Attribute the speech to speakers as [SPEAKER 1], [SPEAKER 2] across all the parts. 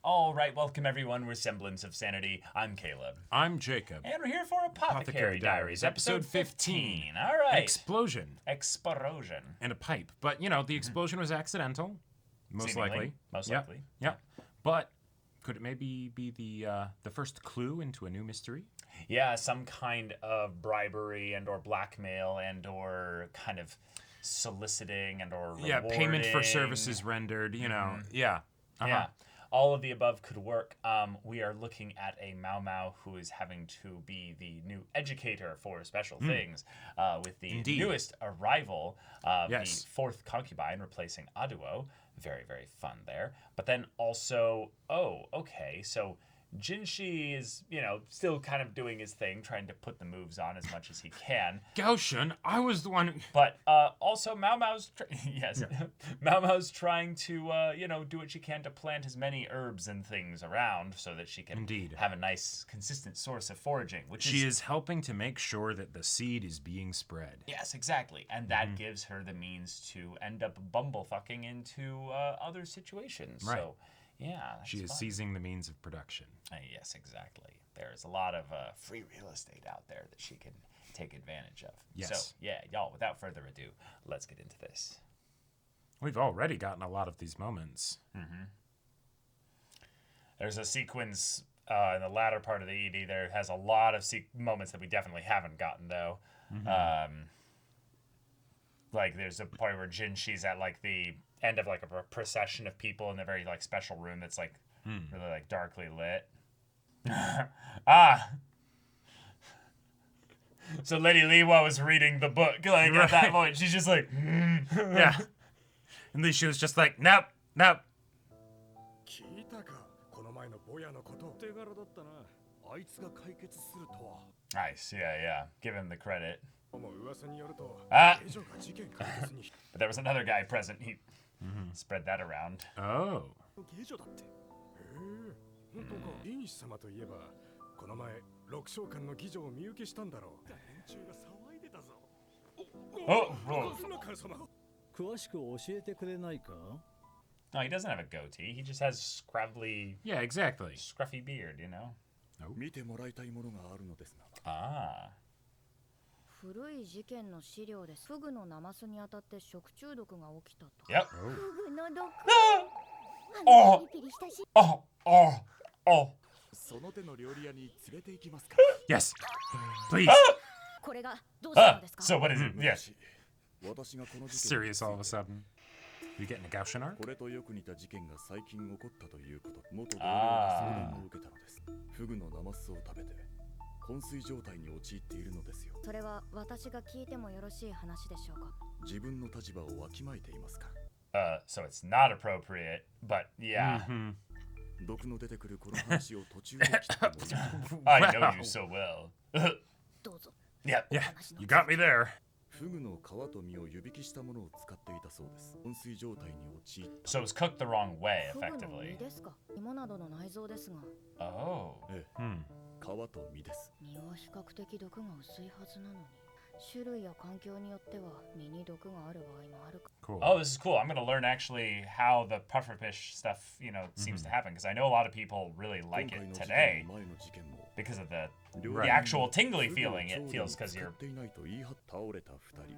[SPEAKER 1] All right, welcome everyone. We're Semblance of Sanity. I'm Caleb.
[SPEAKER 2] I'm Jacob.
[SPEAKER 1] And we're here for Apothecary Diaries, episode 15. All
[SPEAKER 2] An
[SPEAKER 1] right.
[SPEAKER 2] explosion.
[SPEAKER 1] Explosion.
[SPEAKER 2] And a pipe. But, you know, the explosion was accidental. Most
[SPEAKER 1] Seemingly.
[SPEAKER 2] likely.
[SPEAKER 1] Most
[SPEAKER 2] Yep.
[SPEAKER 1] likely.
[SPEAKER 2] Yep. But could it maybe be the first clue into a new mystery?
[SPEAKER 1] Yeah, some kind of bribery and or blackmail and or kind of soliciting and or rewarding.
[SPEAKER 2] Yeah, payment for services rendered, you know. Yeah.
[SPEAKER 1] Yeah, all of the above could work. We are looking at a Mau Mau who is having to be the new educator for special things with the newest arrival,
[SPEAKER 2] Yes.
[SPEAKER 1] the fourth concubine replacing Aduo. Very, very fun there. But then also, so Jinshi is, still kind of doing his thing, trying to put the moves on as much as he can.
[SPEAKER 2] Gaoshan, I was the one.
[SPEAKER 1] But also, Mau Mau's Mau Mau's trying to do what she can to plant as many herbs and things around so that she can have a nice, consistent source of foraging.
[SPEAKER 2] She is helping to make sure that the seed is being spread.
[SPEAKER 1] Yes, exactly, and that gives her the means to end up bumblefucking into other situations.
[SPEAKER 2] Right.
[SPEAKER 1] So, yeah,
[SPEAKER 2] She is seizing the means of production.
[SPEAKER 1] Yes, exactly. There's a lot of free real estate out there that she can take advantage of.
[SPEAKER 2] Yes.
[SPEAKER 1] So, yeah, y'all, without further ado, let's get into this.
[SPEAKER 2] We've already gotten a lot of these moments.
[SPEAKER 1] There's a sequence in the latter part of the ED there has a lot of moments that we definitely haven't gotten, though. Like, there's a part where Jinshi's at, like, the end of, like, a procession of people in a very, like, special room that's, like, really, like, darkly lit. So Lady Liwa was reading the book, like, at that point. She's just like,
[SPEAKER 2] Yeah. And then she was just like, nope, nope.
[SPEAKER 1] Nice, yeah. Give him the credit. But there was another guy present. He spread that around.
[SPEAKER 2] Oh.
[SPEAKER 1] Oh, no, he doesn't have a goatee. He just has scrabbly,
[SPEAKER 2] Yeah, exactly.
[SPEAKER 1] scruffy beard, you know? Ah.
[SPEAKER 3] 古い事件の資料でフグのナマスに当たって食中毒が起きたと。
[SPEAKER 1] Yep.
[SPEAKER 3] フグの毒。
[SPEAKER 1] Oh.
[SPEAKER 3] ピリピリしたし。
[SPEAKER 1] Oh.
[SPEAKER 4] その手の料理屋に連れて行きますか。
[SPEAKER 2] Yes. Please.
[SPEAKER 3] これがどうしたのですか。
[SPEAKER 1] So what is it? Yes.
[SPEAKER 4] 私がこの事件
[SPEAKER 2] Serious all of a sudden. You getting a Gaoshan arc?
[SPEAKER 4] これとよく似た事件が最近起こったということ。元同僚が相談を受けたのです。フグのナマスを食べて昏睡状態に陥っているのですよ。
[SPEAKER 3] それは私が聞いてもよろしい話でしょうか。
[SPEAKER 4] 自分の立場をわきまえていますか。
[SPEAKER 1] So it's not appropriate, but yeah.
[SPEAKER 4] 毒の出てくるこの話を途中で切っても
[SPEAKER 1] I know you so well.
[SPEAKER 3] どうぞ。
[SPEAKER 1] Yep.
[SPEAKER 2] Yeah, you got me there.
[SPEAKER 4] フグの皮と身を湯引きしたものを使っていたそうです。昏睡状態に陥った。
[SPEAKER 1] So it was cooked the wrong way,
[SPEAKER 3] フグの
[SPEAKER 1] effectively.
[SPEAKER 3] 身ですか。芋などの内臓ですが、
[SPEAKER 1] Oh.
[SPEAKER 4] ええ、皮と身です。
[SPEAKER 3] 身は比較的毒が薄いはずなのに、種類や環境によっては身に毒がある場合もあるか。
[SPEAKER 2] Cool.
[SPEAKER 1] Oh, this is cool. I'm going to learn actually how the pufferfish stuff, seems to happen. Because I know a lot of people really like
[SPEAKER 4] 今回
[SPEAKER 1] it
[SPEAKER 4] の事件
[SPEAKER 1] today
[SPEAKER 4] の前の事件も
[SPEAKER 1] because of the
[SPEAKER 2] Right.
[SPEAKER 1] actual tingly feeling it feels because
[SPEAKER 4] 使
[SPEAKER 1] you're...
[SPEAKER 4] っていないと言い張って倒れた2人。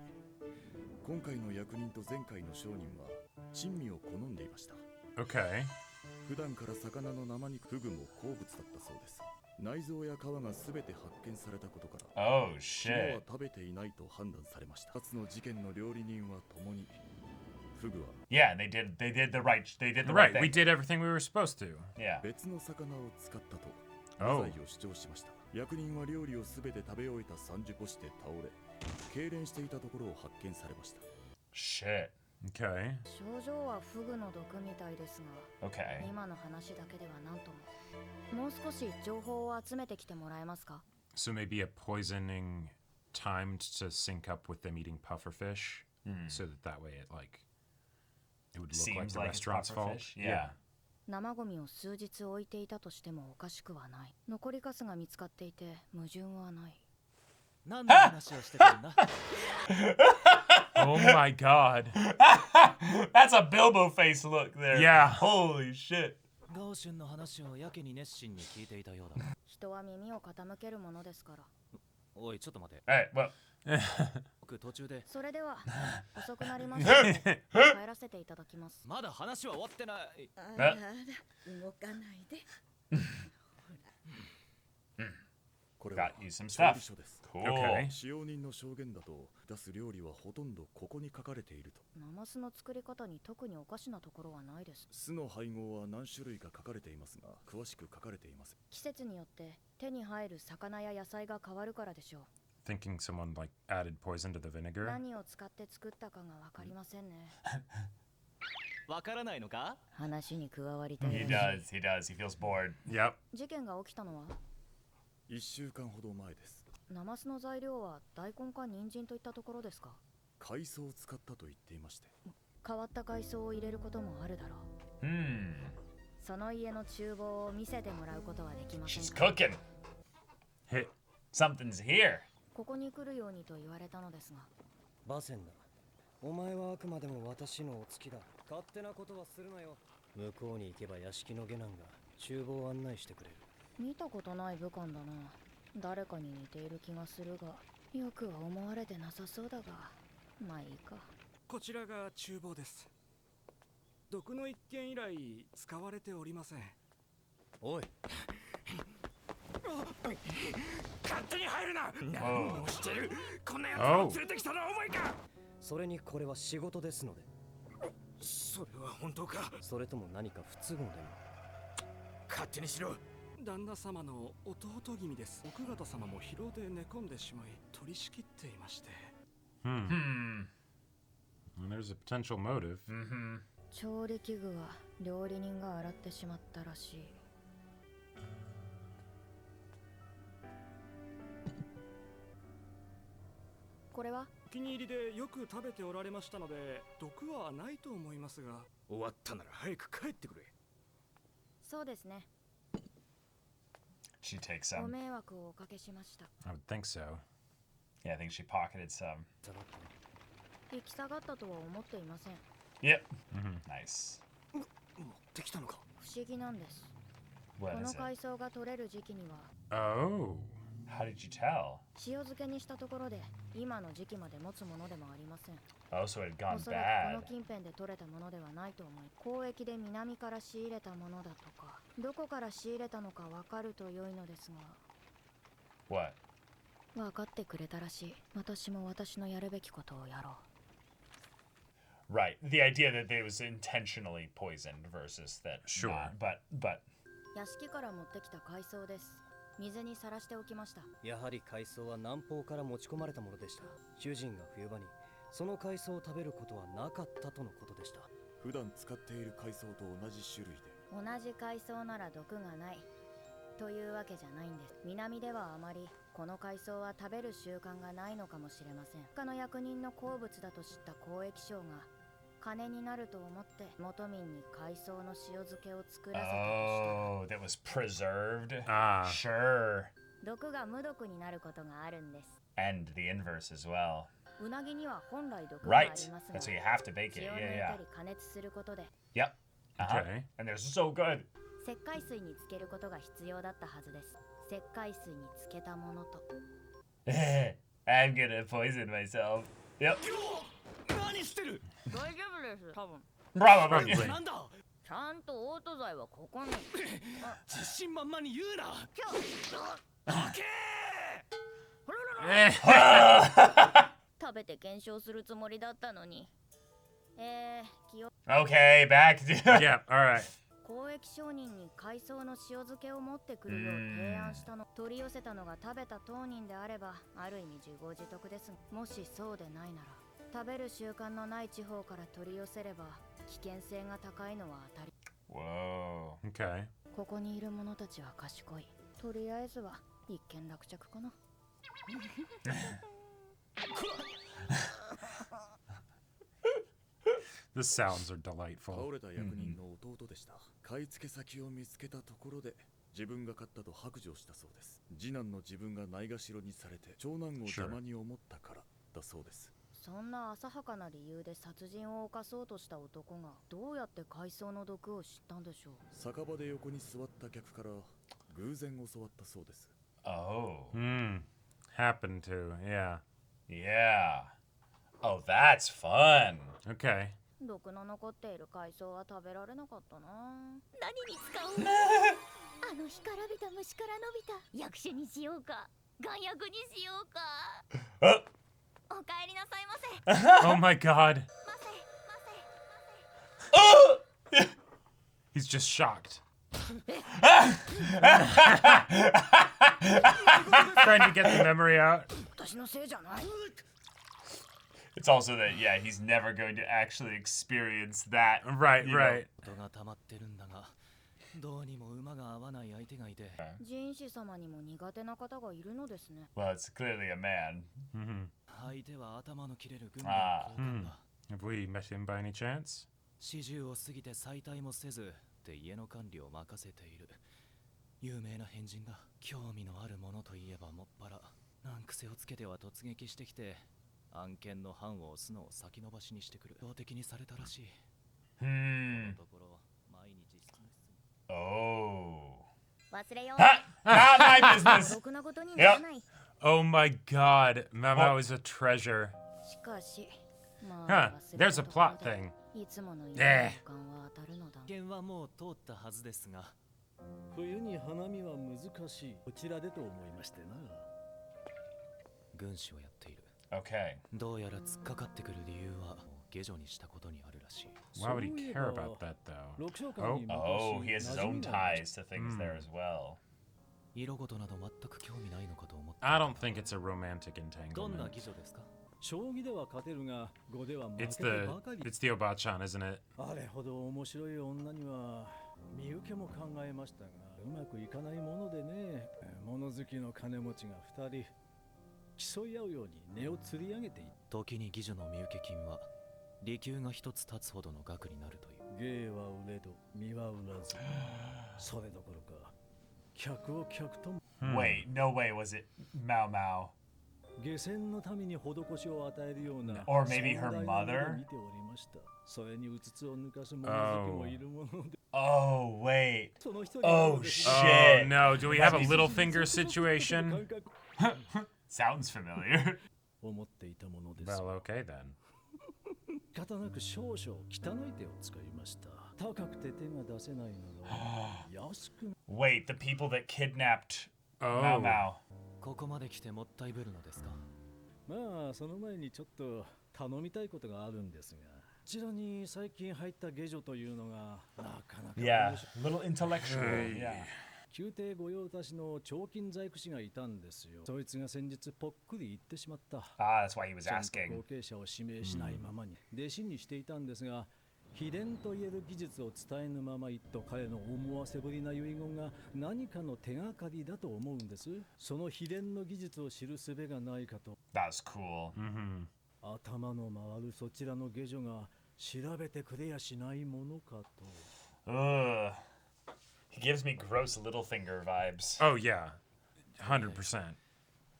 [SPEAKER 4] 今回の役人と前回の商人は珍味を好んでいました。
[SPEAKER 2] Okay.
[SPEAKER 4] 普段から魚の生肉フグも好物だったそうです。内臓や皮がすべて発見されたことから
[SPEAKER 1] Oh,
[SPEAKER 4] 昨日は
[SPEAKER 1] shit.
[SPEAKER 4] 食べていないと判断されました。2つの事件の料理人は共にフグは
[SPEAKER 1] Yeah, they did the right
[SPEAKER 2] Right,
[SPEAKER 1] thing.
[SPEAKER 2] we did everything we were supposed to.
[SPEAKER 1] Yeah.
[SPEAKER 4] 別の魚を使ったと
[SPEAKER 2] Oh.
[SPEAKER 4] 無罪を主張しました。役人は料理をすべて食べ終えた30個して倒れ痙攣していたところを発見されました。
[SPEAKER 1] Shit.
[SPEAKER 2] Okay.
[SPEAKER 3] 症状はフグの毒みたいですが、
[SPEAKER 1] Okay.
[SPEAKER 3] 今の話だけでは何とも。もう少し情報を集めてきてもらえますか。
[SPEAKER 2] So maybe a poisoning timed to sync up with them eating pufferfish, so that way it would look like
[SPEAKER 1] Seems
[SPEAKER 2] the
[SPEAKER 1] like it's
[SPEAKER 2] restaurant's fault.
[SPEAKER 1] pufferfish. Yeah.
[SPEAKER 3] 生ゴミを数日置いていたとしてもおかしくはない。残りカスが見つかっていて矛盾はない。
[SPEAKER 5] 何の話をしてたんだ。
[SPEAKER 2] Oh my god.
[SPEAKER 1] That's a Bilbo face look there.
[SPEAKER 2] Yeah.
[SPEAKER 1] Holy shit.
[SPEAKER 5] ガオシュンの話をやけに熱心に聞いていたようだ。
[SPEAKER 3] 人は耳を傾けるものですから。
[SPEAKER 5] おい、ちょっと待て。
[SPEAKER 1] All right, well,
[SPEAKER 5] 僕途中で
[SPEAKER 3] それでは遅くなりましたので帰らせていただきます。
[SPEAKER 5] まだ話は終わってない。
[SPEAKER 6] あら動かないで。
[SPEAKER 4] これは
[SPEAKER 1] got you some
[SPEAKER 4] 調理
[SPEAKER 1] stuff.
[SPEAKER 4] 書です。
[SPEAKER 1] Cool.
[SPEAKER 2] Okay.
[SPEAKER 4] 使用人の証言だと出す料理はほとんどここに書かれていると。
[SPEAKER 3] ナマスの作り方に特におかしなところはないです。
[SPEAKER 4] 酢の配合は何種類か書かれていますが詳しく書かれていません。
[SPEAKER 3] 季節によって手に入る魚や野菜が変わるからでしょう。
[SPEAKER 2] Thinking someone like added poison to the vinegar.
[SPEAKER 3] 何を使って作ったかがわかりませんね。
[SPEAKER 5] わからないのか？
[SPEAKER 3] 話に加わりたい
[SPEAKER 1] He
[SPEAKER 3] らし
[SPEAKER 1] does. He does. He feels bored.
[SPEAKER 2] Yep.
[SPEAKER 3] い。事件が起きたのは
[SPEAKER 4] 1週間ほど前です。
[SPEAKER 3] ナマスの材料は大根か人参といったところですか。
[SPEAKER 4] 海藻を使ったと言っていまして。
[SPEAKER 3] 変わった海藻を入れることもあるだろう。
[SPEAKER 1] Hmm.
[SPEAKER 3] その家の厨房を見せてもらうことはできません
[SPEAKER 1] She's
[SPEAKER 3] か。
[SPEAKER 1] cooking.
[SPEAKER 2] Hey.
[SPEAKER 1] Something's here.
[SPEAKER 3] ここに来るようにと言われたのですが。
[SPEAKER 7] バセンだ。お前はあくまでも私のお付きだ。勝手なことはするなよ。向こうに行けば屋敷の下男が厨房を案内してくれる。
[SPEAKER 3] 見たことない武官だな。誰かに似ている気がするが、よくは思われてなさそうだが、まあいいか。
[SPEAKER 8] こちらが厨房です。毒の一件以来使われておりません。
[SPEAKER 5] おい、
[SPEAKER 8] 勝手に入るな。
[SPEAKER 1] Oh.
[SPEAKER 8] 何をしてる。こんなやつ
[SPEAKER 2] Oh.
[SPEAKER 8] を連れてきたのはお前か。
[SPEAKER 7] それにこれは仕事ですので。
[SPEAKER 8] それは本当か。
[SPEAKER 7] それとも何か不都合でも。
[SPEAKER 8] 勝手にしろ。旦那様の弟君です。奥方様も疲労で寝込んでしまい取り仕切っていまして。
[SPEAKER 2] Hmm.
[SPEAKER 1] Hmm.
[SPEAKER 2] Well, there's a potential motive.
[SPEAKER 1] Mm-hmm.
[SPEAKER 3] 調理器具は料理人が洗ってしまったらしい。これは
[SPEAKER 8] お気に入りでよく食べておられましたので毒はないと思いますが。終わったなら早く帰ってくれ。
[SPEAKER 3] そうですね。
[SPEAKER 1] She takes
[SPEAKER 3] ご
[SPEAKER 1] some.
[SPEAKER 3] 迷惑をおかけしました。
[SPEAKER 2] I would think so.
[SPEAKER 1] Yeah, I think she pocketed some.
[SPEAKER 7] ザバッと。
[SPEAKER 3] 行き下がったとは思っていません。
[SPEAKER 1] Yep.
[SPEAKER 2] Mhm.
[SPEAKER 1] Nice.
[SPEAKER 5] 持ってきたのか。
[SPEAKER 3] 不思議なんです。こ
[SPEAKER 1] What
[SPEAKER 3] の
[SPEAKER 1] is it?
[SPEAKER 3] 海藻が取れる時期には
[SPEAKER 2] Oh.
[SPEAKER 1] How did you tell?
[SPEAKER 3] 塩漬けにしたところで今の時期まで持つものでもありません。
[SPEAKER 1] Oh, so it had
[SPEAKER 3] お
[SPEAKER 1] gone
[SPEAKER 3] そらくこの
[SPEAKER 1] bad.
[SPEAKER 3] 近辺で取れたものではないと思い、交易で南から仕入れたものだとか、どこから仕入れたのかわかると良いのですが。
[SPEAKER 1] What?
[SPEAKER 3] 分かってくれたらしい。私も私のやるべきことをやろう。
[SPEAKER 1] Right. The idea that it was intentionally poisoned versus that.
[SPEAKER 2] Sure.
[SPEAKER 1] Not. But
[SPEAKER 3] 屋敷から持ってきた海藻です。水にさらしておきました。
[SPEAKER 7] やはり海藻は南方から持ち込まれたものでした。主人が冬場にその海藻を食べることはなかったとのことでした。
[SPEAKER 4] 普段使っている海藻と同じ種類で。
[SPEAKER 3] 同じ海藻なら毒がないというわけじゃないんです。南ではあまりこの海藻は食べる習慣がないのかもしれません。他の役人の好物だと知った交易商が金になると思って元民に海藻の塩漬けを作らせたと
[SPEAKER 1] oh, that was preserved.
[SPEAKER 2] Ah.
[SPEAKER 1] Sure.
[SPEAKER 3] した。毒が無毒になることがあるんです。
[SPEAKER 1] And the inverse as well.
[SPEAKER 3] うなぎには本来毒があり
[SPEAKER 1] Right.
[SPEAKER 3] ますが、
[SPEAKER 1] That's why you have to bake it.
[SPEAKER 3] 血を抜い
[SPEAKER 1] Yeah,
[SPEAKER 3] た
[SPEAKER 1] yeah.
[SPEAKER 3] り加熱することで
[SPEAKER 1] Yep. Uh-huh.
[SPEAKER 2] Okay.
[SPEAKER 1] And they're so good.
[SPEAKER 3] 石灰水につけることが必要だったはずです。石灰水につけたものと。
[SPEAKER 1] I'm gonna poison myself. Yep.
[SPEAKER 8] 何してる。
[SPEAKER 3] 大丈夫です。多分。
[SPEAKER 1] Probably.
[SPEAKER 2] Probably.
[SPEAKER 8] なんだ。
[SPEAKER 3] ちゃんとオート剤はここに。
[SPEAKER 8] 自信満々に言うな。
[SPEAKER 3] 食べて検証するつもりだったのに。気を
[SPEAKER 1] Okay, back to.
[SPEAKER 2] Yeah. All right.
[SPEAKER 3] 交易商人に海藻の塩漬けを持ってくるよう提案したの。取り寄せたのが食べた当人であればある意味自業自得です。もしそうでないなら食べる習慣のない地方から取り寄せれば危険性が高いのは当たり。
[SPEAKER 1] Whoa.
[SPEAKER 2] Okay.
[SPEAKER 3] ここにいる者たちは賢い。とりあえずは一件落着かな。
[SPEAKER 2] The sounds are
[SPEAKER 4] 倒
[SPEAKER 2] delightful.
[SPEAKER 4] れた役人の弟でした。買い付け先を見つけたところで自分が勝ったと白状したそうです。次男の自分がないがしろにされて長男を邪魔に思ったからだそうです。
[SPEAKER 3] そんな浅はかな理由で殺人を犯そうとした男がどうやって海藻の毒を知ったんでしょう。
[SPEAKER 4] 酒場で横に座った客から偶然教わったそうです。
[SPEAKER 1] Oh.
[SPEAKER 2] Happened to, yeah.
[SPEAKER 1] Yeah. Oh, that's fun.
[SPEAKER 2] Okay.
[SPEAKER 3] 毒の残っている海藻は食べられなかったな。
[SPEAKER 6] 何に使うあの干からびた虫から伸びた役所にしようか眼薬にしようか。おかえりなさいませ。
[SPEAKER 2] Oh my god.
[SPEAKER 6] ませ
[SPEAKER 2] He's just shocked. Trying to get the memory out.
[SPEAKER 3] 私のせいじゃない。
[SPEAKER 1] It's also that, yeah, he's never going to actually experience that.
[SPEAKER 2] Right,
[SPEAKER 1] you know.
[SPEAKER 2] right.
[SPEAKER 5] 人が溜まってるんだが、どうにも馬が合わない相手がいて。
[SPEAKER 3] 人士様にも苦手な方がいるのですね。
[SPEAKER 1] Well, it's clearly a man.
[SPEAKER 5] 相手は頭の切れる軍の
[SPEAKER 1] あ
[SPEAKER 5] 高官だ。
[SPEAKER 2] Have we met him by any chance?
[SPEAKER 5] 40を過ぎて再退もせずで家の管理を任せている有名な変人だ。興味のあるものといえばもっぱら難癖をつけては突撃してきて案件の判を押すのを先延ばしにしてくる。標的にされたらしい。
[SPEAKER 1] Hmm.
[SPEAKER 5] ところ毎日執務室に
[SPEAKER 1] Oh.
[SPEAKER 6] 忘れよう。
[SPEAKER 1] Ha! Not my business.
[SPEAKER 3] ろくなことにならない。
[SPEAKER 2] Oh my god. Mamo is a treasure.
[SPEAKER 3] しかし、ま
[SPEAKER 2] Huh.
[SPEAKER 3] あ、忘れ
[SPEAKER 2] There's
[SPEAKER 3] た
[SPEAKER 2] a
[SPEAKER 3] ところ
[SPEAKER 2] plot
[SPEAKER 3] で
[SPEAKER 2] thing.
[SPEAKER 3] いつものように
[SPEAKER 2] え
[SPEAKER 3] 時間は当たるのだ。
[SPEAKER 5] 件はもう通ったはずですが、
[SPEAKER 4] 冬に花見は難しい。こちらでと思いましてな。
[SPEAKER 5] 軍師をやっている。
[SPEAKER 1] Okay.
[SPEAKER 5] どうやら突っかかってくる理由は下女にしたことにあるらしい。
[SPEAKER 2] Why would he care about that though?
[SPEAKER 4] 六章間
[SPEAKER 2] Oh.
[SPEAKER 4] に昔
[SPEAKER 1] Oh, he has his
[SPEAKER 4] 馴染
[SPEAKER 1] own
[SPEAKER 4] みがありまし
[SPEAKER 1] ties to things there as well.
[SPEAKER 5] 色事など全く興味ないのかと思って。
[SPEAKER 2] I don't think it's a romantic
[SPEAKER 5] どんな
[SPEAKER 2] entanglement.
[SPEAKER 5] 技女ですか？
[SPEAKER 4] 将棋では勝てるが碁では負け
[SPEAKER 2] It's
[SPEAKER 4] て
[SPEAKER 2] the
[SPEAKER 4] ばかり。
[SPEAKER 2] it's the Obachan, isn't it?
[SPEAKER 4] あれほど面白い女には見受けも考えましたがうまくいかないものでね。物好きの金持ちが2人競い合うように値を釣り上げていっ
[SPEAKER 5] 時に技女の身請け金は利休が一つ立つほどの額になるという。
[SPEAKER 4] 芸は売れど身は売らず。それどころか客を客とも
[SPEAKER 1] Wait, no way was it Mao Mao.
[SPEAKER 4] 下船の民に施しを与えるような
[SPEAKER 1] Or maybe her
[SPEAKER 4] 壮大な
[SPEAKER 1] mother?
[SPEAKER 4] 目で見ておりました。それにうつつを抜かす者好きもいるもので、
[SPEAKER 1] Oh, wait.
[SPEAKER 4] その一人
[SPEAKER 1] Oh,
[SPEAKER 4] なのです
[SPEAKER 2] Oh
[SPEAKER 1] shit.
[SPEAKER 2] no, do we have a
[SPEAKER 1] That'd be-
[SPEAKER 2] Littlefinger situation?
[SPEAKER 4] 感覚
[SPEAKER 1] Sounds familiar.
[SPEAKER 4] 思っていたものです。
[SPEAKER 2] Well, okay then.
[SPEAKER 4] 仕方なく少々汚い手を使いました。高くて手が出せないなら安く
[SPEAKER 1] Wait, the people that kidnapped
[SPEAKER 2] Oh.
[SPEAKER 1] Mao Mao.
[SPEAKER 5] ここまで来てもったいぶるのですか？
[SPEAKER 4] まあその前にちょっと頼みたいことがあるんですが、こちらに最近入った下女というのがなかなか
[SPEAKER 1] Yeah,
[SPEAKER 4] 面白い
[SPEAKER 1] little intellectual. Yeah.
[SPEAKER 4] 宮廷御用達の彫金細工師がいたんですよ。そいつが先日ぽっくり言ってしまった。
[SPEAKER 1] Ah, that's why he was
[SPEAKER 4] ちゃんと
[SPEAKER 1] asking.
[SPEAKER 4] 後継者を指名しないままに弟子にしていたんですが、秘伝と言える技術を伝えぬまま一と彼の思わせぶりな遺言が何かの手がかりだと思うんです。その秘伝の技術を知る術がないかと。
[SPEAKER 1] That's cool.
[SPEAKER 2] Mm-hmm.
[SPEAKER 4] 頭の回るそちらの下女が調べてくれやしないものかと。
[SPEAKER 1] Ugh. He gives me gross Littlefinger vibes.
[SPEAKER 2] Oh yeah. 100%.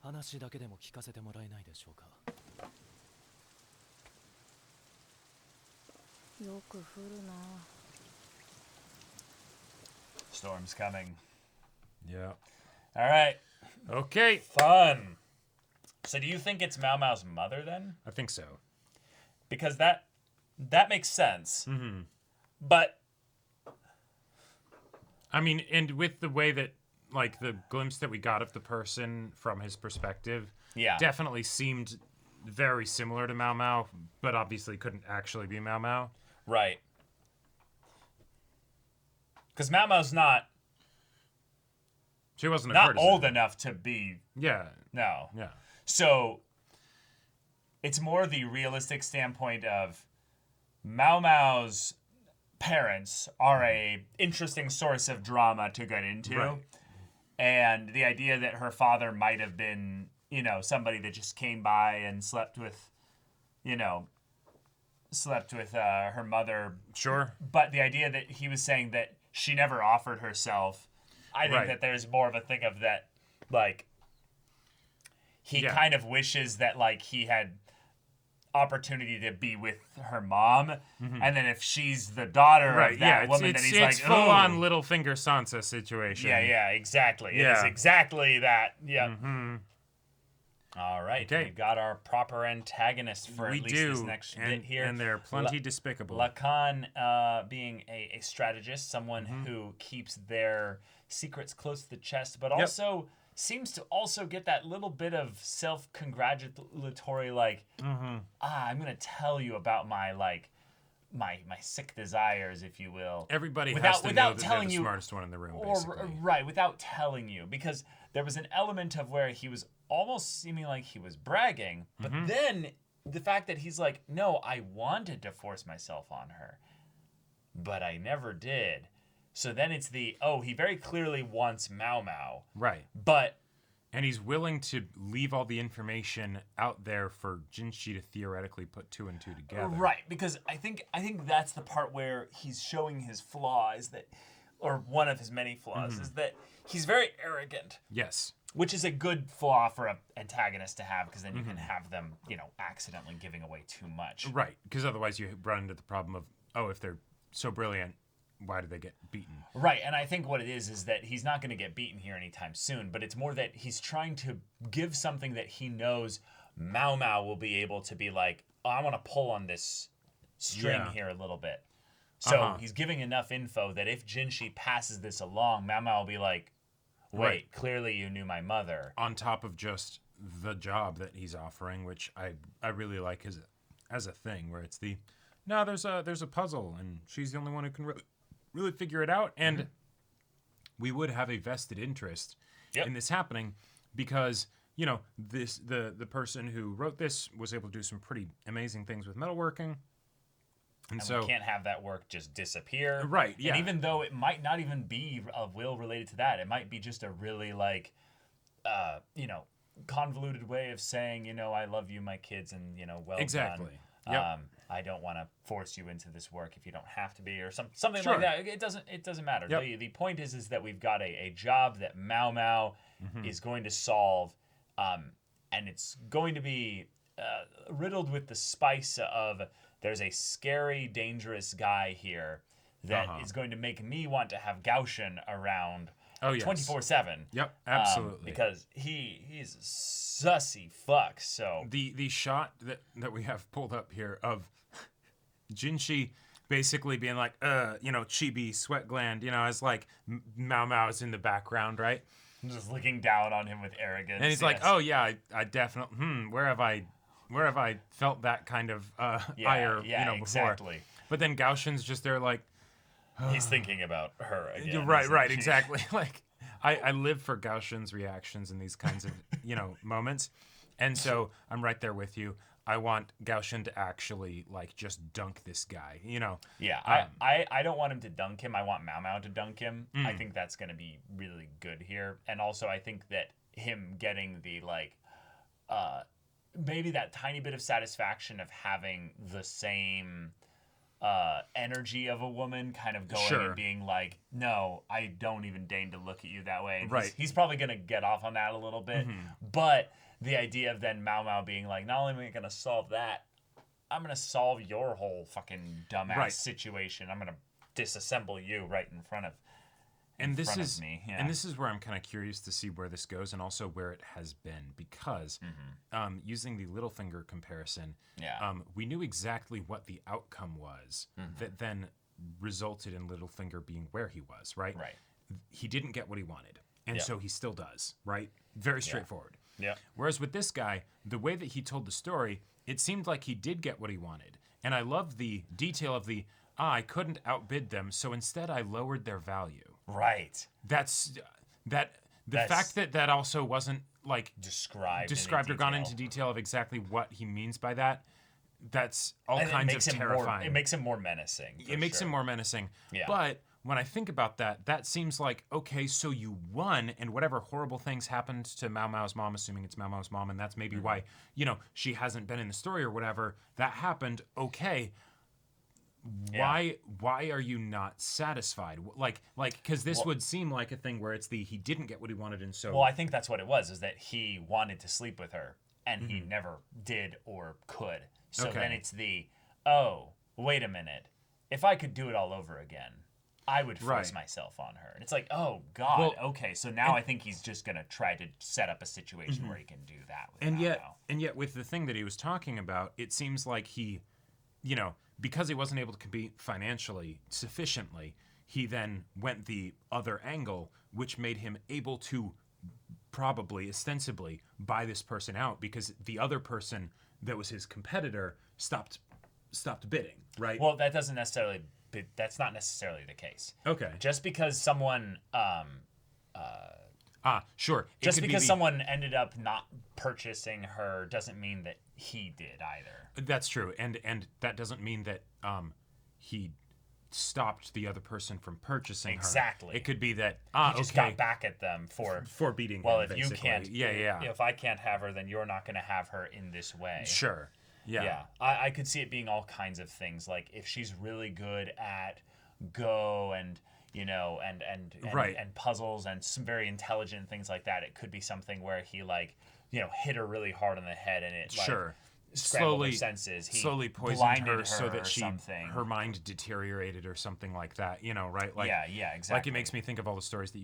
[SPEAKER 5] 話だけでも聞かせてもらえないでしょうか？
[SPEAKER 3] よく降るな。
[SPEAKER 1] Storm's coming.
[SPEAKER 2] Yeah.
[SPEAKER 1] All right.
[SPEAKER 2] Okay.
[SPEAKER 1] Fun. So do you think it's Mao Mao's mother then?
[SPEAKER 2] I think so.
[SPEAKER 1] Because that makes sense.
[SPEAKER 2] Mm-hmm.
[SPEAKER 1] But
[SPEAKER 2] I mean, and with the way that, like, the glimpse that we got of the person from his perspective,
[SPEAKER 1] yeah.
[SPEAKER 2] definitely seemed very similar to Mao Mao, but obviously couldn't actually be Mao Mao.
[SPEAKER 1] Right. Because Mao Mao's not
[SPEAKER 2] She wasn't a
[SPEAKER 1] not
[SPEAKER 2] courtesan.
[SPEAKER 1] old enough to be
[SPEAKER 2] Yeah.
[SPEAKER 1] no.
[SPEAKER 2] Yeah.
[SPEAKER 1] So it's more the realistic standpoint of Mao Mao's parents are a interesting source of drama to get into.
[SPEAKER 2] Right.
[SPEAKER 1] And the idea that her father might have been, you know, somebody that just came by and slept with, you know, her mother.
[SPEAKER 2] Sure.
[SPEAKER 1] But the idea that he was saying that she never offered herself, I think
[SPEAKER 2] Right.
[SPEAKER 1] that there's more of a thing of that, like, he
[SPEAKER 2] Yeah.
[SPEAKER 1] kind of wishes that, like, he had opportunity to be with her mom, and then if she's the daughter of that woman, then he's
[SPEAKER 2] it's
[SPEAKER 1] like,
[SPEAKER 2] full
[SPEAKER 1] "Ooh."
[SPEAKER 2] on Littlefinger Sansa situation.
[SPEAKER 1] Yeah, exactly. It
[SPEAKER 2] Yeah.
[SPEAKER 1] is exactly that. Yeah. All right,
[SPEAKER 2] Okay.
[SPEAKER 1] we've got our proper antagonist for
[SPEAKER 2] We
[SPEAKER 1] at least
[SPEAKER 2] do,
[SPEAKER 1] this next bit here.
[SPEAKER 2] and they're plenty despicable.
[SPEAKER 1] Lacan being a strategist, someone who keeps their secrets close to the chest, but also seems to also get that little bit of self-congratulatory, like, I'm going to tell you about my, like, my sick desires, if you will.
[SPEAKER 2] Everybody
[SPEAKER 1] without,
[SPEAKER 2] has to
[SPEAKER 1] without
[SPEAKER 2] know that
[SPEAKER 1] telling
[SPEAKER 2] they're the
[SPEAKER 1] you,
[SPEAKER 2] smartest one in the room,
[SPEAKER 1] or,
[SPEAKER 2] basically.
[SPEAKER 1] right, without telling you, because there was an element of where he was almost seeming like he was bragging, but then the fact that he's like, no, I wanted to force myself on her, but I never did. So then it's he very clearly wants Mao Mao.
[SPEAKER 2] Right.
[SPEAKER 1] But
[SPEAKER 2] And he's willing to leave all the information out there for Jinshi to theoretically put two and two together.
[SPEAKER 1] right, because I think that's the part where he's showing his flaws, or one of his many flaws, is that he's very arrogant.
[SPEAKER 2] Yes.
[SPEAKER 1] Which is a good flaw for an antagonist to have, because then you can have them, accidentally giving away too much.
[SPEAKER 2] Right, because otherwise you run into the problem of, if they're so brilliant, why do they get beaten?
[SPEAKER 1] Right, and I think what it is that he's not going to get beaten here anytime soon, but it's more that he's trying to give something that he knows Mao Mao will be able to be like, I want to pull on this string here a little bit. So he's giving enough info that if Jinshi passes this along, Mao Mao will be like, wait, clearly you knew my mother.
[SPEAKER 2] On top of just the job that he's offering, which I really like as a thing, where it's there's a puzzle and she's the only one who can really figure it out, and we would have a vested interest in this happening because the person who wrote this was able to do some pretty amazing things with metalworking. And so
[SPEAKER 1] we can't have that work just disappear.
[SPEAKER 2] Right, yeah.
[SPEAKER 1] And even though it might not even be a will related to that, it might be just a really, like, convoluted way of saying, I love you, my kids, and, well
[SPEAKER 2] exactly.
[SPEAKER 1] done.
[SPEAKER 2] Yep.
[SPEAKER 1] I don't want to force you into this work if you don't have to be, or something
[SPEAKER 2] Sure.
[SPEAKER 1] like that. It doesn't matter.
[SPEAKER 2] Yep.
[SPEAKER 1] The point is that we've got a job that Mao Mao is going to solve, and it's going to be riddled with the spice of there's a scary, dangerous guy here that is going to make me want to have Gaoshin around 24/7.
[SPEAKER 2] Yep, absolutely.
[SPEAKER 1] Because he's a sussy fuck. So
[SPEAKER 2] the shot that we have pulled up here of Jinshi basically being like, chibi, sweat gland, as like Mao Mao's in the background, right?
[SPEAKER 1] just looking down on him with arrogance.
[SPEAKER 2] And he's like, oh yeah, I definitely, where have I felt that kind of ire, before?
[SPEAKER 1] Exactly.
[SPEAKER 2] But then Gaoshin's just there like,
[SPEAKER 1] he's thinking about her again.
[SPEAKER 2] Right, exactly. Like, I live for Gaoshin's reactions in these kinds of, moments. And so I'm right there with you. I want Gaoshin to actually, like, just dunk this guy,
[SPEAKER 1] Yeah, I don't want him to dunk him. I want Mao Mao to dunk him. I think that's going to be really good here. And also, I think that him getting the, like, maybe that tiny bit of satisfaction of having the same energy of a woman kind of going and being like, no, I don't even deign to look at you that way. And
[SPEAKER 2] right.
[SPEAKER 1] He's probably going to get off on that a little bit. But the idea of then Mao Mao being like, not only am I going to solve that, I'm going to solve your whole fucking dumbass situation. I'm going to disassemble you right in front of me. Yeah.
[SPEAKER 2] And this is where I'm kind of curious to see where this goes and also where it has been, because using the Littlefinger comparison, we knew exactly what the outcome was that then resulted in Littlefinger being where he was, right?
[SPEAKER 1] Right.
[SPEAKER 2] He didn't get what he wanted, and so he still does, right? Very straightforward.
[SPEAKER 1] Yeah.
[SPEAKER 2] Whereas with this guy, the way that he told the story, it seemed like he did get what he wanted. And I love the detail of I couldn't outbid them, so instead I lowered their value.
[SPEAKER 1] Right.
[SPEAKER 2] That's fact that also wasn't like
[SPEAKER 1] described
[SPEAKER 2] or gone into detail of exactly what he means by that. That's all kinds of terrifying.
[SPEAKER 1] It makes him more menacing.
[SPEAKER 2] It makes him more menacing.
[SPEAKER 1] Yeah.
[SPEAKER 2] But when I think about that seems like, okay, so you won, and whatever horrible things happened to Mao Mao's mom, assuming it's Mao Mao's mom, and that's maybe why, she hasn't been in the story or whatever, that happened, okay. Why are you not satisfied? Like, because this would seem like a thing where it's he didn't get what he wanted, and so...
[SPEAKER 1] Well, I think that's what it was, is that he wanted to sleep with her, and he never did or could. So
[SPEAKER 2] Okay.
[SPEAKER 1] then it's oh, wait a minute. If I could do it all over again, I would force
[SPEAKER 2] Right.
[SPEAKER 1] myself on her. And it's like, oh, God,
[SPEAKER 2] Well,
[SPEAKER 1] okay. So now I think he's just going to try to set up a situation where he can do that with
[SPEAKER 2] And
[SPEAKER 1] Mao
[SPEAKER 2] yet,
[SPEAKER 1] Mao.
[SPEAKER 2] and yet, with the thing that he was talking about, it seems like he, because he wasn't able to compete financially sufficiently, he then went the other angle, which made him able to probably, ostensibly, buy this person out because the other person that was his competitor stopped bidding, right?
[SPEAKER 1] Well, that's not necessarily the case.
[SPEAKER 2] Okay.
[SPEAKER 1] Just because someone
[SPEAKER 2] Sure. It
[SPEAKER 1] just
[SPEAKER 2] could be
[SPEAKER 1] because
[SPEAKER 2] the-
[SPEAKER 1] someone ended up not purchasing her doesn't mean that he did either.
[SPEAKER 2] That's true, and that doesn't mean that he stopped the other person from purchasing
[SPEAKER 1] Exactly.
[SPEAKER 2] her. It could be that
[SPEAKER 1] He just
[SPEAKER 2] okay,
[SPEAKER 1] got back at them for
[SPEAKER 2] beating
[SPEAKER 1] well,
[SPEAKER 2] him,
[SPEAKER 1] if you
[SPEAKER 2] basically.
[SPEAKER 1] can't,
[SPEAKER 2] yeah,
[SPEAKER 1] if I can't have her, then you're not going to have her in this way.
[SPEAKER 2] sure,
[SPEAKER 1] Yeah, I could see it being all kinds of things. Like if she's really good at Go and
[SPEAKER 2] Right.
[SPEAKER 1] and puzzles and some very intelligent things like that, it could be something where he hit her really hard on the head and it
[SPEAKER 2] sure.
[SPEAKER 1] scrambled her senses. He
[SPEAKER 2] Slowly poisoned
[SPEAKER 1] blinded
[SPEAKER 2] her so
[SPEAKER 1] or
[SPEAKER 2] that
[SPEAKER 1] something.
[SPEAKER 2] her mind deteriorated or something like that. Right? Like
[SPEAKER 1] yeah, exactly.
[SPEAKER 2] Like it makes me think of all the stories that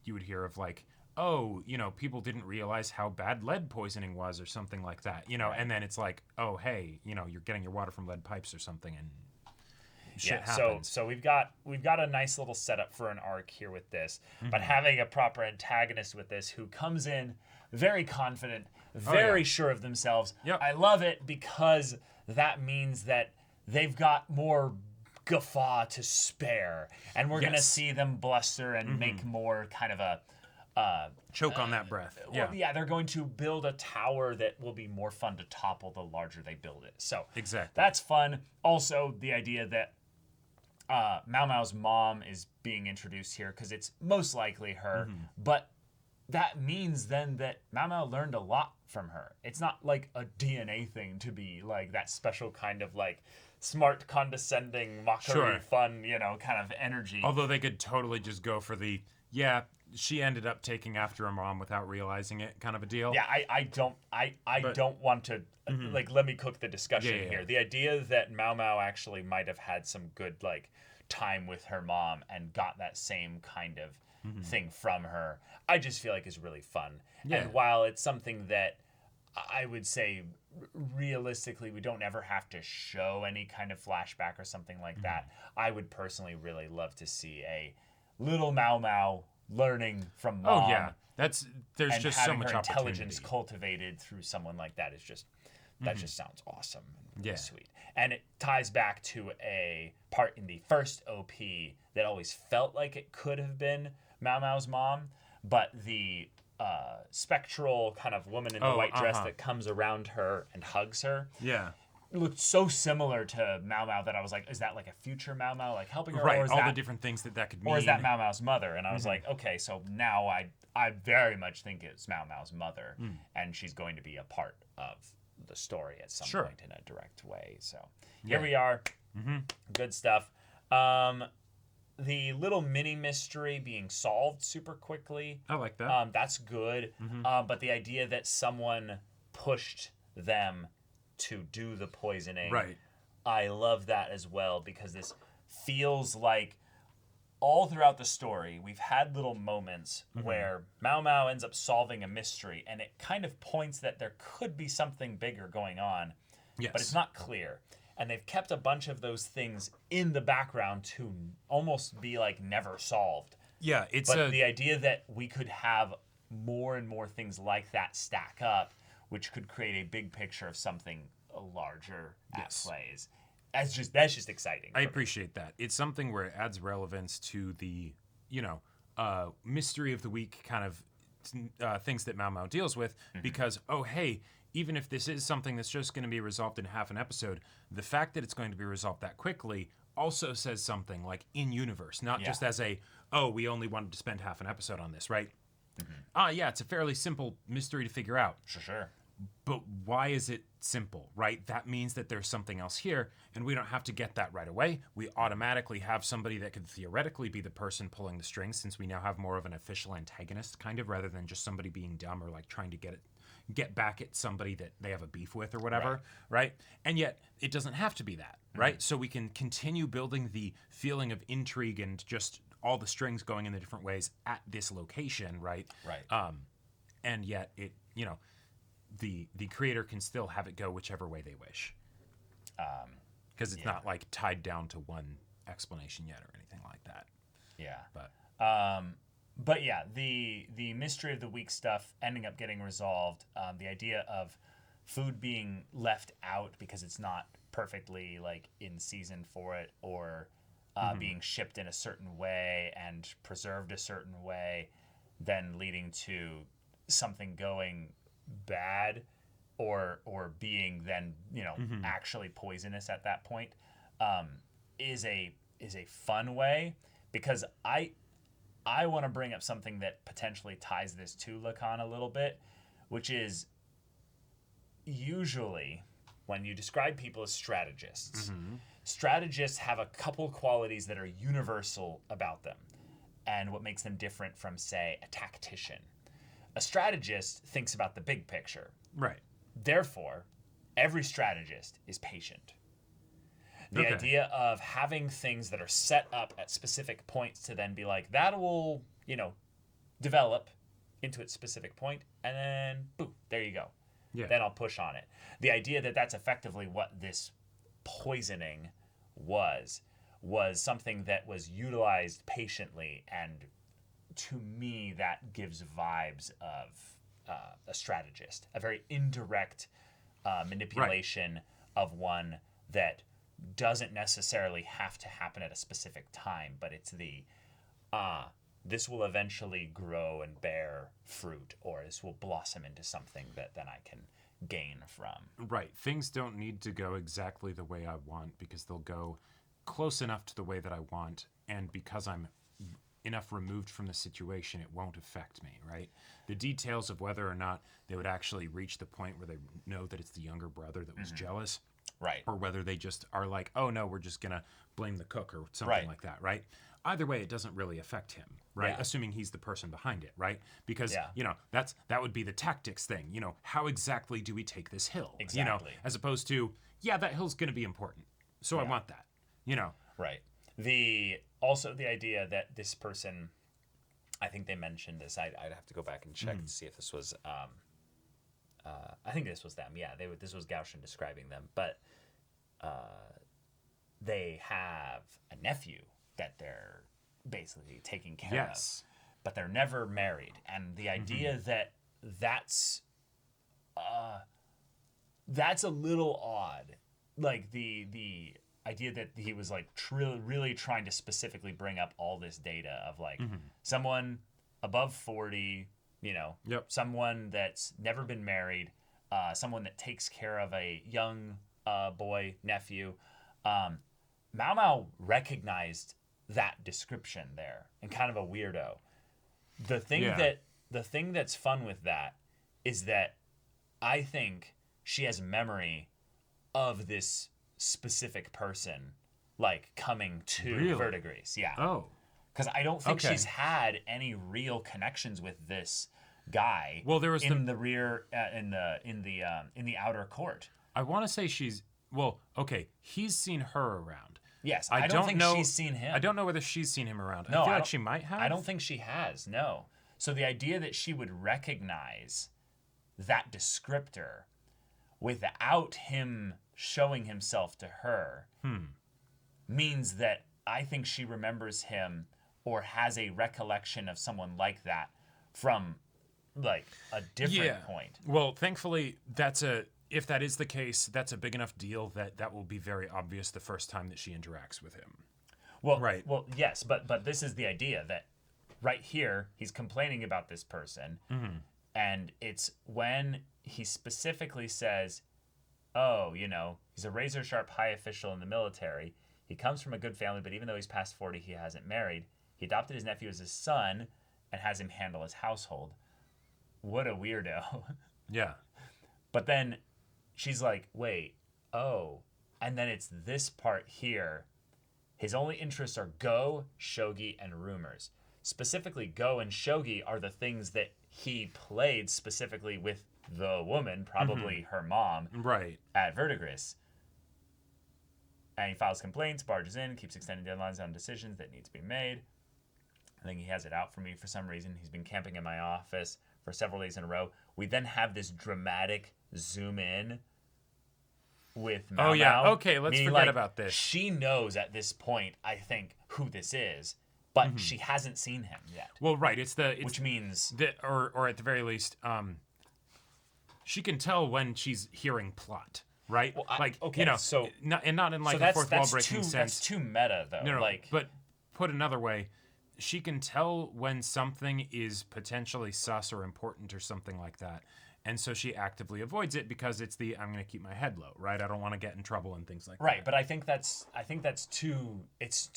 [SPEAKER 2] you would hear of like, oh, people didn't realize how bad lead poisoning was or something like that.
[SPEAKER 1] Right.
[SPEAKER 2] And then it's like, oh, hey, you're getting your water from lead pipes or something and shit
[SPEAKER 1] Yeah,
[SPEAKER 2] happens.
[SPEAKER 1] so we've got a nice little setup for an arc here with this, but having a proper antagonist with this who comes in very confident, very sure of themselves.
[SPEAKER 2] Yep.
[SPEAKER 1] I love it because that means that they've got more guffaw to spare, and we're gonna
[SPEAKER 2] Yes.
[SPEAKER 1] see them bluster and make more kind of a.
[SPEAKER 2] Choke on that breath.
[SPEAKER 1] Well, yeah, they're going to build a tower that will be more fun to topple the larger they build it. So
[SPEAKER 2] Exactly.
[SPEAKER 1] that's fun. Also, the idea that Mao Mao's mom is being introduced here because it's most likely her, but that means then that Mao Mao learned a lot from her. It's not like a DNA thing to be like that special kind of like smart, condescending, mockery,
[SPEAKER 2] Sure.
[SPEAKER 1] fun, kind of energy.
[SPEAKER 2] Although they could totally just go for the, she ended up taking after her mom without realizing it kind of a deal.
[SPEAKER 1] Yeah, I don't want to let me cook the discussion
[SPEAKER 2] Yeah.
[SPEAKER 1] here. The idea that Mao Mao actually might have had some good time with her mom and got that same kind of thing from her, I just feel like is really fun.
[SPEAKER 2] Yeah.
[SPEAKER 1] And while it's something that I would say realistically we don't ever have to show any kind of flashback or something like that, I would personally really love to see a little Mao Mao learning from mom.
[SPEAKER 2] Oh yeah. There's
[SPEAKER 1] And
[SPEAKER 2] just so
[SPEAKER 1] having
[SPEAKER 2] much
[SPEAKER 1] her intelligence
[SPEAKER 2] opportunity.
[SPEAKER 1] cultivated through someone like that is just that just sounds awesome and really
[SPEAKER 2] Yeah.
[SPEAKER 1] sweet. And it ties back to a part in the first OP that always felt like it could have been Mao Mao's mom, but the spectral kind of woman in the white dress that comes around her and hugs her
[SPEAKER 2] Yeah.
[SPEAKER 1] looked so similar to Mao Mao that I was like, is that like a future Mao Mao like helping her?
[SPEAKER 2] Right.
[SPEAKER 1] Or is
[SPEAKER 2] All
[SPEAKER 1] that,
[SPEAKER 2] the different things that could mean.
[SPEAKER 1] or is that Mao Mao's mother? And I was like, okay, so now I very much think it's Mao Mao's mother, and she's going to be a part of the story at some
[SPEAKER 2] Sure.
[SPEAKER 1] point in a direct way. So here
[SPEAKER 2] Yeah.
[SPEAKER 1] we are. Good stuff. The little mini mystery being solved super quickly.
[SPEAKER 2] I like that.
[SPEAKER 1] That's good. But the idea that someone pushed them to do the poisoning,
[SPEAKER 2] Right.
[SPEAKER 1] I love that as well, because this feels like all throughout the story we've had little moments where Mao Mao ends up solving a mystery and it kind of points that there could be something bigger going on,
[SPEAKER 2] Yes.
[SPEAKER 1] but it's not clear. And they've kept a bunch of those things in the background to almost be like never solved.
[SPEAKER 2] Yeah. It's
[SPEAKER 1] But the idea that we could have more and more things like that stack up, which could create a big picture of something larger
[SPEAKER 2] Yes.
[SPEAKER 1] at plays, that's just exciting.
[SPEAKER 2] I
[SPEAKER 1] for me.
[SPEAKER 2] appreciate that. It's something where it adds relevance to the, mystery of the week kind of things that Mao Mao deals with. Because, oh, hey, even if this is something that's just going to be resolved in half an episode, the fact that it's going to be resolved that quickly also says something like in universe, not just as we only wanted to spend half an episode on this, right? Yeah, it's a fairly simple mystery to figure out.
[SPEAKER 1] Sure.
[SPEAKER 2] But why is it simple, right? That means that there's something else here, and we don't have to get that right away. We automatically have somebody that could theoretically be the person pulling the strings, since we now have more of an official antagonist, kind of, rather than just somebody being dumb or like trying to get it, get back at somebody that they have a beef with or whatever, right? And yet it doesn't have to be that, right? So we can continue building the feeling of intrigue and just all the strings going in the different ways at this location, right?
[SPEAKER 1] Right.
[SPEAKER 2] And yet it, the creator can still have it go whichever way they wish. Because it's not like tied down to one explanation yet or anything like that.
[SPEAKER 1] Yeah.
[SPEAKER 2] But
[SPEAKER 1] yeah, the mystery of the week stuff ending up getting resolved. The idea of food being left out because it's not perfectly like in season for it, or being shipped in a certain way and preserved a certain way, then leading to something going bad, or being then actually poisonous at that point, is a fun way, because I want to bring up something that potentially ties this to Lacan a little bit, which is usually when you describe people as strategists, strategists have a couple qualities that are universal about them and what makes them different from, say, a tactician. A strategist thinks about the big picture.
[SPEAKER 2] right.
[SPEAKER 1] Therefore, every strategist is patient. The idea of having things that are set up at specific points to then be like, that will, develop into its specific point, and then, boom, there you go.
[SPEAKER 2] Yeah.
[SPEAKER 1] Then I'll push on it. The idea that that's effectively what this poisoning was something that was utilized patiently, and to me, that gives vibes of a strategist, a very indirect manipulation of one that doesn't necessarily have to happen at a specific time, but it's this will eventually grow and bear fruit, or this will blossom into something that then I can gain from.
[SPEAKER 2] Right. Things don't need to go exactly the way I want, because they'll go close enough to the way that I want, and because I'm enough removed from the situation, it won't affect me, right? The details of whether or not they would actually reach the point where they know that it's the younger brother that was jealous,
[SPEAKER 1] Right.
[SPEAKER 2] or whether they just are like, oh no, we're just gonna blame the cook or something like that, right? Either way, it doesn't really affect him, right?
[SPEAKER 1] Yeah.
[SPEAKER 2] Assuming he's the person behind it, right? Because
[SPEAKER 1] Yeah.
[SPEAKER 2] that would be the tactics thing. How exactly do we take this hill?
[SPEAKER 1] Exactly.
[SPEAKER 2] As opposed to, that hill's gonna be important, so I want that.
[SPEAKER 1] Right. Also the idea that this person, I think they mentioned this. I'd have to go back and check to see if this was. I think this was them. Yeah, this was Gaussian describing them, but they have a nephew that they're basically taking care of, but they're never married, and the idea that that's a little odd. Like the idea that he was like really trying to specifically bring up all this data of like someone above 40, someone that's never been married, someone that takes care of a young boy nephew. Mao Mao recognized that description there, and kind of a weirdo. The thing that's fun with that is that I think she has memory of this specific person, like coming to Verdigris. Yeah.
[SPEAKER 2] Oh.
[SPEAKER 1] Because I don't think she's had any real connections with this guy.
[SPEAKER 2] Well, there was
[SPEAKER 1] in the rear, in the outer court.
[SPEAKER 2] I want to say he's seen her around.
[SPEAKER 1] Yes, I don't think she's seen him.
[SPEAKER 2] I don't know whether she's seen him around.
[SPEAKER 1] No,
[SPEAKER 2] I feel like she might have.
[SPEAKER 1] I don't think she has, no. So the idea that she would recognize that descriptor without him showing himself to her means that I think she remembers him, or has a recollection of someone like that from like a different point.
[SPEAKER 2] Well, thankfully, if that is the case, that's a big enough deal that will be very obvious the first time that she interacts with him.
[SPEAKER 1] Well, right. Well, yes, but this is the idea that right here he's complaining about this person, and it's when he specifically says, "Oh, he's a razor sharp high official in the military. He comes from a good family, but even though he's past 40, he hasn't married. He adopted his nephew as his son and has him handle his household." What a weirdo.
[SPEAKER 2] Yeah.
[SPEAKER 1] But then she's like, wait, and then it's this part here. His only interests are Go, shogi, and rumors. specifically Go and Shogi are the things that he played specifically with the woman, probably her mom,
[SPEAKER 2] Right.
[SPEAKER 1] at Verdigris. And he files complaints, barges in, keeps extending deadlines on decisions that need to be made. I think he has it out for me for some reason. He's been camping in my office for several days in a row. We then have this dramatic zoom in with Mao
[SPEAKER 2] Oh, yeah.
[SPEAKER 1] Mao,
[SPEAKER 2] Okay, let's
[SPEAKER 1] meaning,
[SPEAKER 2] forget about this.
[SPEAKER 1] She knows at this point, I think, who this is, but she hasn't seen him yet.
[SPEAKER 2] Well, right. It's
[SPEAKER 1] which means
[SPEAKER 2] or at the very least, she can tell when she's hearing plot, right?
[SPEAKER 1] Well,
[SPEAKER 2] you know,
[SPEAKER 1] so
[SPEAKER 2] not in like
[SPEAKER 1] so
[SPEAKER 2] a fourth wall breaking sense.
[SPEAKER 1] That's too meta, though.
[SPEAKER 2] No,
[SPEAKER 1] like,
[SPEAKER 2] but put another way, she can tell when something is potentially sus or important or something like that. And so she actively avoids it because it's I'm going to keep my head low, right? I don't want to get in trouble and things like that.
[SPEAKER 1] Right, but I think that's too
[SPEAKER 2] it's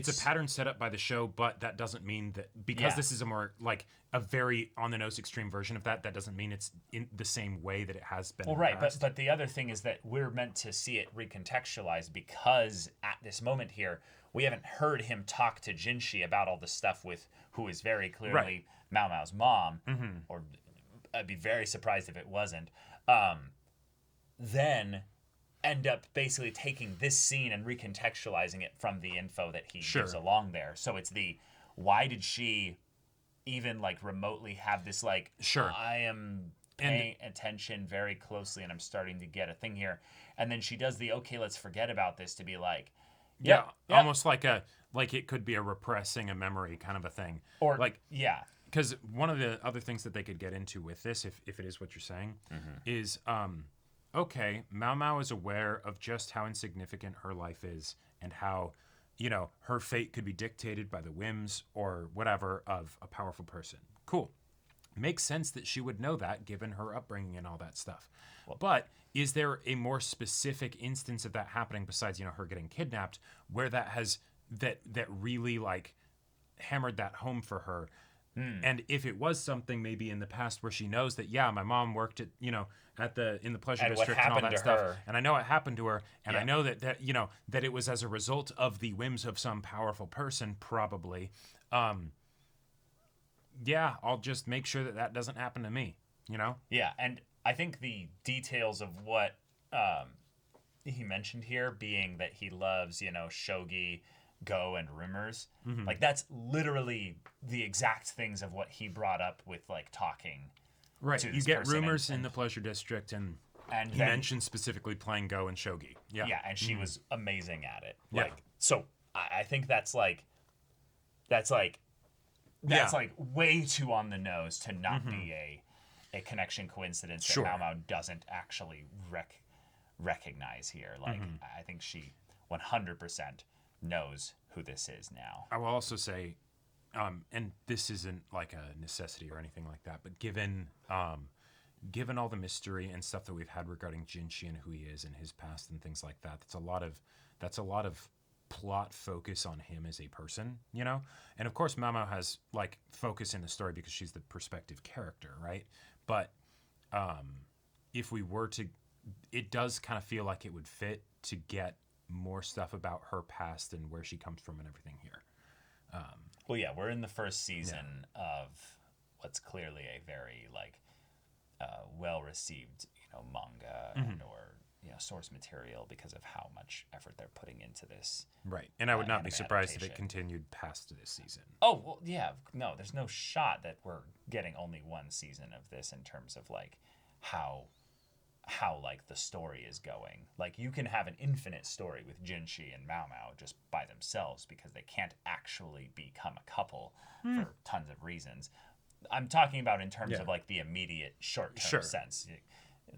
[SPEAKER 2] a pattern set up by the show, but that doesn't mean that because this is a more like a very on the nose extreme version of that doesn't mean it's in the same way that it has been.
[SPEAKER 1] Well,
[SPEAKER 2] in the
[SPEAKER 1] right,
[SPEAKER 2] past.
[SPEAKER 1] but the other thing is that we're meant to see it recontextualized because at this moment here we haven't heard him talk to Jinshi about all the stuff with who is very clearly Mao Mao's mom, or I'd be very surprised if it wasn't. Then end up basically taking this scene and recontextualizing it from the info that he gives along there. So it's why did she even like remotely have this like I am paying attention very closely and I'm starting to get a thing here, and then she does the okay, let's forget about this to be like
[SPEAKER 2] almost like it could be a repressing a memory kind of a thing,
[SPEAKER 1] or
[SPEAKER 2] like because one of the other things that they could get into with this, if it is what you're saying, is okay, Mao Mao is aware of just how insignificant her life is and how, you know, her fate could be dictated by the whims or whatever of a powerful person. Cool. Makes sense that she would know that given her upbringing and all that stuff. But is there a more specific instance of that happening besides, you know, her getting kidnapped where that has that really like hammered that home for her? And if it was something maybe in the past where she knows that, my mom worked at, you know, in the pleasure
[SPEAKER 1] and
[SPEAKER 2] district
[SPEAKER 1] what
[SPEAKER 2] and all
[SPEAKER 1] happened
[SPEAKER 2] that
[SPEAKER 1] to
[SPEAKER 2] stuff.
[SPEAKER 1] her.
[SPEAKER 2] And I know it happened to her. And I know that, you know, that it was as a result of the whims of some powerful person, probably. I'll just make sure that doesn't happen to me, you know?
[SPEAKER 1] Yeah, and I think the details of what he mentioned here being that he loves, you know, shogi, go, and rumors, like that's literally the exact things of what he brought up with like talking.
[SPEAKER 2] Right, you get rumors in the pleasure district, and he
[SPEAKER 1] then,
[SPEAKER 2] mentioned specifically playing go and shogi. Yeah,
[SPEAKER 1] and she was amazing at it.
[SPEAKER 2] Yeah.
[SPEAKER 1] Like, so I think that's like way too on the nose to not be a connection coincidence that Mao Mao doesn't actually recognize here. Like, I think she 100% knows who this is now.
[SPEAKER 2] I will also say, and this isn't like a necessity or anything like that, but given all the mystery and stuff that we've had regarding Jinshi and who he is and his past and things like that, that's a lot of plot focus on him as a person, you know? And of course Mao Mao has like focus in the story because she's the perspective character, right? But if we were to, it does kind of feel like it would fit to get more stuff about her past and where she comes from and everything here.
[SPEAKER 1] Well, yeah, we're in the first season of what's clearly a very like well-received, you know, manga and or you know source material because of how much effort they're putting into this.
[SPEAKER 2] Right, and I would not be surprised if it
[SPEAKER 1] adaptation.
[SPEAKER 2] continued past this season.
[SPEAKER 1] Oh well, yeah, no, there's no shot that we're getting only one season of this in terms of like how like the story is going. Like you can have an infinite story with Jinshi and Mao Mao just by themselves because they can't actually become a couple for tons of reasons. I'm talking about in terms of like the immediate short-term sense.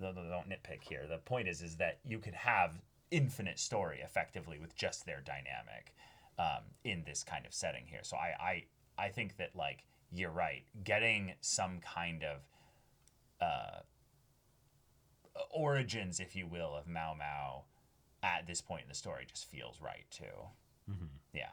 [SPEAKER 1] Don't nitpick here. The point is that you could have infinite story effectively with just their dynamic in this kind of setting here. So I think that like you're right. Getting some kind of origins, if you will, of Mao Mao at this point in the story just feels right too. Yeah.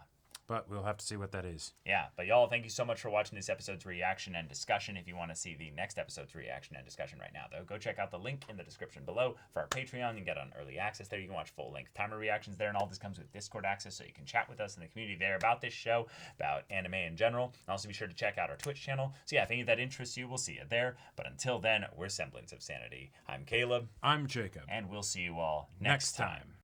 [SPEAKER 2] but we'll have to see what that is.
[SPEAKER 1] Yeah, but y'all, thank you so much for watching this episode's reaction and discussion. If you want to see the next episode's reaction and discussion right now, though, go check out the link in the description below for our Patreon. You can get on early access there. You can watch full-length timer reactions there, and all this comes with Discord access, so you can chat with us in the community there about this show, about anime in general. And also be sure to check out our Twitch channel. So yeah, if any of that interests you, we'll see you there. But until then, we're Semblance of Sanity. I'm Caleb.
[SPEAKER 2] I'm Jacob.
[SPEAKER 1] And we'll see you all next time.